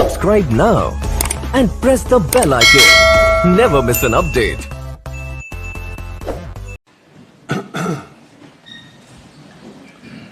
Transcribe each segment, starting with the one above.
Subscribe now and press the bell icon. Never miss an update.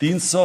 300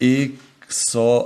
100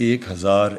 1000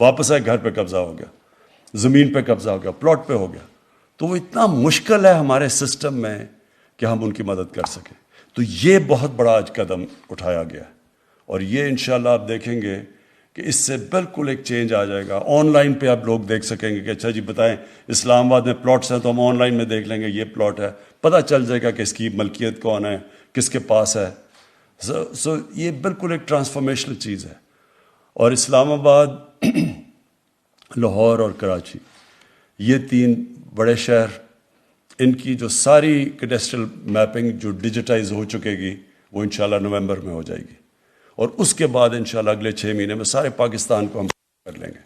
واپس آئے گھر پہ قبضہ ہو گیا, زمین پہ قبضہ ہو گیا, پلاٹ پہ ہو گیا. تو وہ اتنا مشکل ہے ہمارے سسٹم میں کہ ہم ان کی مدد کر سکیں. تو یہ بہت بڑا آج قدم اٹھایا گیا ہے, اور یہ انشاءاللہ آپ دیکھیں گے کہ اس سے بالکل ایک چینج آ جائے گا. آن لائن پہ آپ لوگ دیکھ سکیں گے کہ اچھا جی بتائیں اسلام آباد میں پلاٹس ہیں تو ہم آن لائن میں دیکھ لیں گے یہ پلاٹ ہے, پتہ چل جائے گا کہ اس کی ملکیت کون ہے, کس کے پاس ہے. سو یہ بالکل ایک ٹرانسفارمیشنل چیز ہے. اور اسلام آباد, لاہور اور کراچی, یہ 3 بڑے شہر, ان کی جو ساری کیڈسٹرل میپنگ جو ڈیجیٹائز ہو چکے گی وہ انشاءاللہ نومبر میں ہو جائے گی, اور اس کے بعد انشاءاللہ اگلے 6 مہینے میں سارے پاکستان کو ہم کر لیں گے.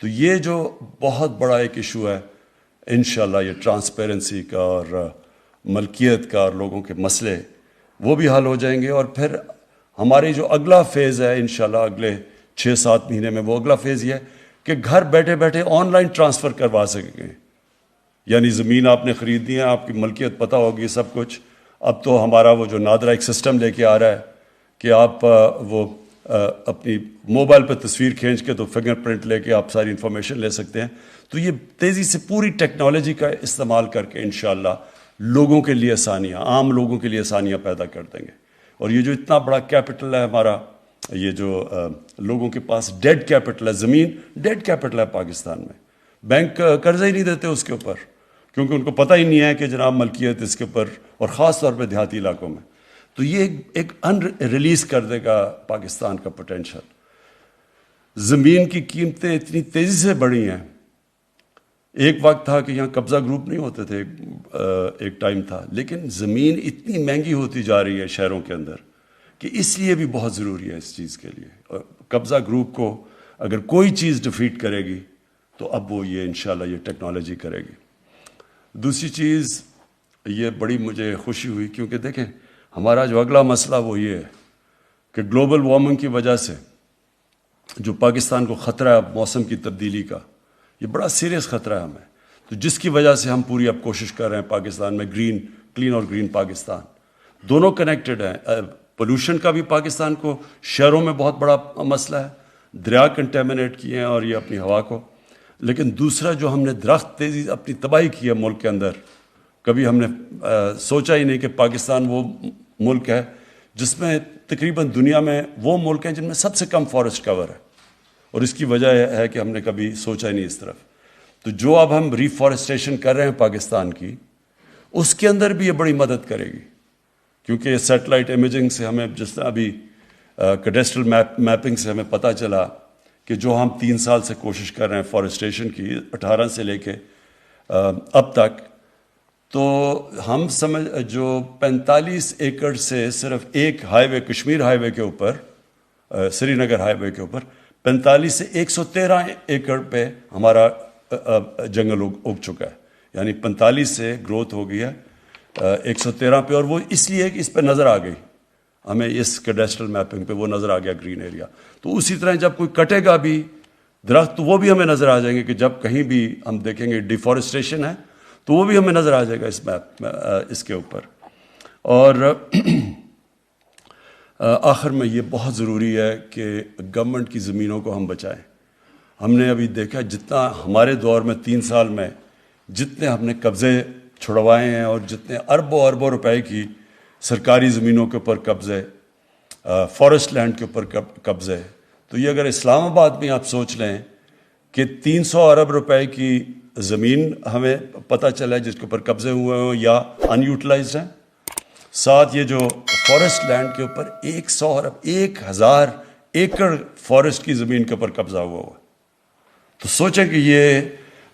تو یہ جو بہت بڑا ایک ایشو ہے انشاءاللہ, یہ ٹرانسپیرنسی کا اور ملکیت کا اور لوگوں کے مسئلے وہ بھی حل ہو جائیں گے. اور پھر ہماری جو اگلا فیز ہے انشاءاللہ اگلے 6-7 مہینے میں, وہ اگلا فیز یہ ہے کہ گھر بیٹھے بیٹھے آن لائن ٹرانسفر کروا سکیں گے. یعنی زمین آپ نے خریدنی ہے, آپ کی ملکیت پتہ ہوگی سب کچھ. اب تو ہمارا وہ جو نادرا ایک سسٹم لے کے آ رہا ہے کہ آپ وہ اپنی موبائل پہ تصویر کھینچ کے تو فنگر پرنٹ لے کے آپ ساری انفارمیشن لے سکتے ہیں. تو یہ تیزی سے پوری ٹیکنالوجی کا استعمال کر کے انشاءاللہ لوگوں کے لیے آسانیاں, عام لوگوں کے لیے آسانیاں پیدا کر دیں گے. اور یہ جو اتنا بڑا کیپٹل ہے ہمارا, یہ جو لوگوں کے پاس ڈیڈ کیپٹل ہے, زمین ڈیڈ کیپٹل ہے پاکستان میں, بینک قرضہ ہی نہیں دیتے اس کے اوپر, کیونکہ ان کو پتہ ہی نہیں ہے کہ جناب ملکیت اس کے اوپر, اور خاص طور پہ دیہاتی علاقوں میں. تو یہ ایک ریلیز کر دے گا پاکستان کا پوٹینشل. زمین کی قیمتیں اتنی تیزی سے بڑھی ہیں. ایک وقت تھا کہ یہاں قبضہ گروپ نہیں ہوتے تھے, ایک ٹائم تھا, لیکن زمین اتنی مہنگی ہوتی جا رہی ہے شہروں کے اندر کہ اس لیے بھی بہت ضروری ہے اس چیز کے لیے. اور قبضہ گروپ کو اگر کوئی چیز ڈیفیٹ کرے گی تو اب وہ یہ انشاءاللہ یہ ٹیکنالوجی کرے گی. دوسری چیز یہ بڑی مجھے خوشی ہوئی, کیونکہ دیکھیں ہمارا جو اگلا مسئلہ وہ یہ ہے کہ گلوبل وارمنگ کی وجہ سے جو پاکستان کو خطرہ ہے موسم کی تبدیلی کا, یہ بڑا سیریس خطرہ ہے ہمیں. تو جس کی وجہ سے ہم پوری اب کوشش کر رہے ہیں پاکستان میں کلین اور گرین پاکستان دونوں کنیکٹڈ ہیں. پولوشن کا بھی پاکستان کو شہروں میں بہت بڑا مسئلہ ہے, دریا کنٹیمنیٹ کیے ہیں اور یہ اپنی ہوا کو. لیکن دوسرا جو ہم نے درخت تیزی اپنی تباہی کی ہے ملک کے اندر, کبھی ہم نے سوچا ہی نہیں کہ پاکستان وہ ملک ہے جس میں تقریباً دنیا میں وہ ملک ہیں جن میں سب سے کم فارسٹ کور ہے, اور اس کی وجہ ہے کہ ہم نے کبھی سوچا ہی نہیں اس طرف. تو جو اب ہم ریفارسٹیشن کر رہے ہیں پاکستان کی, اس کے اندر بھی یہ بڑی مدد کرے گی, کیونکہ سیٹلائٹ امیجنگ سے ہمیں جس طرح ابھی کیڈسٹرل میپنگ سے ہمیں پتہ چلا کہ جو ہم 3 سال سے کوشش کر رہے ہیں فارسٹیشن کی 18 سے لے کے اب تک, تو ہم جو 45 ایکڑ سے صرف ایک ہائی وے کشمیر ہائی وے کے اوپر, سری نگر ہائی وے کے اوپر 45 سے 113 ایکڑ پہ ہمارا جنگل اگ چکا ہے. یعنی 45 سے گروتھ ہو گئی ہے 113 پہ, اور وہ اس لیے کہ اس پہ نظر آ گئی ہمیں, اس کیڈسٹرل میپنگ پہ وہ نظر آ گیا گرین ایریا. تو اسی طرح جب کوئی کٹے گا بھی درخت تو وہ بھی ہمیں نظر آ جائیں گے, کہ جب کہیں بھی ہم دیکھیں گے ڈیفارسٹیشن ہے تو وہ بھی ہمیں نظر آ جائے گا اس میپ اس کے اوپر. اور آخر میں یہ بہت ضروری ہے کہ گورنمنٹ کی زمینوں کو ہم بچائیں. ہم نے ابھی دیکھا جتنا ہمارے دور میں 3 سال میں جتنے ہم نے قبضے چھڑوائے ہیں, اور جتنے اربوں اربوں روپے کی سرکاری زمینوں کے اوپر قبضے, فارسٹ لینڈ کے اوپر قبضے, تو یہ اگر اسلام آباد میں آپ سوچ لیں کہ 300 ارب روپے کی زمین ہمیں پتہ چلا ہے جس کے اوپر قبضے ہوئے ہوں یا ان یوٹیلائزڈ ہیں, ساتھ یہ جو فارسٹ لینڈ کے اوپر 100 ارب 1000 ایکڑ فارسٹ کی زمین کے اوپر قبضہ ہوا ہوا. تو سوچیں کہ یہ,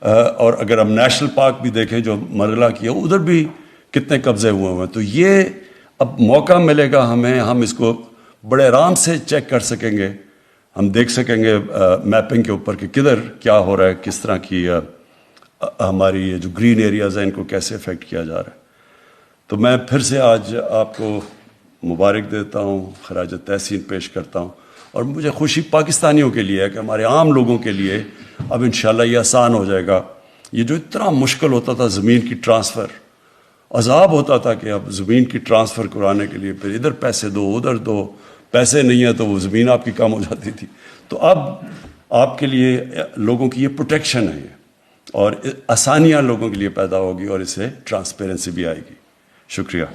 اور اگر ہم نیشنل پارک بھی دیکھیں جو مرغلہ کی ہے ادھر بھی کتنے قبضے ہوئے ہوئے ہیں. تو یہ اب موقع ملے گا ہمیں, ہم اس کو بڑے آرام سے چیک کر سکیں گے, ہم دیکھ سکیں گے میپنگ کے اوپر کہ کدھر کیا ہو رہا ہے, کس طرح کی ہماری یہ جو گرین ایریاز ہیں ان کو کیسے افیکٹ کیا جا رہا ہے. تو میں پھر سے آج آپ کو مبارک دیتا ہوں, خراج تحسین پیش کرتا ہوں, اور مجھے خوشی پاکستانیوں کے لیے ہے کہ ہمارے عام لوگوں کے لیے اب انشاءاللہ یہ آسان ہو جائے گا. یہ جو اتنا مشکل ہوتا تھا زمین کی ٹرانسفر, عذاب ہوتا تھا کہ اب زمین کی ٹرانسفر کرانے کے لیے پھر ادھر پیسے دو ادھر دو, پیسے نہیں ہیں تو وہ زمین آپ کی کم ہو جاتی تھی. تو اب آپ کے لیے لوگوں کی یہ پروٹیکشن ہے یہ، اور آسانیاں لوگوں کے لیے پیدا ہوگی اور اس سے ٹرانسپیرنسی بھی آئے گی. شکریہ.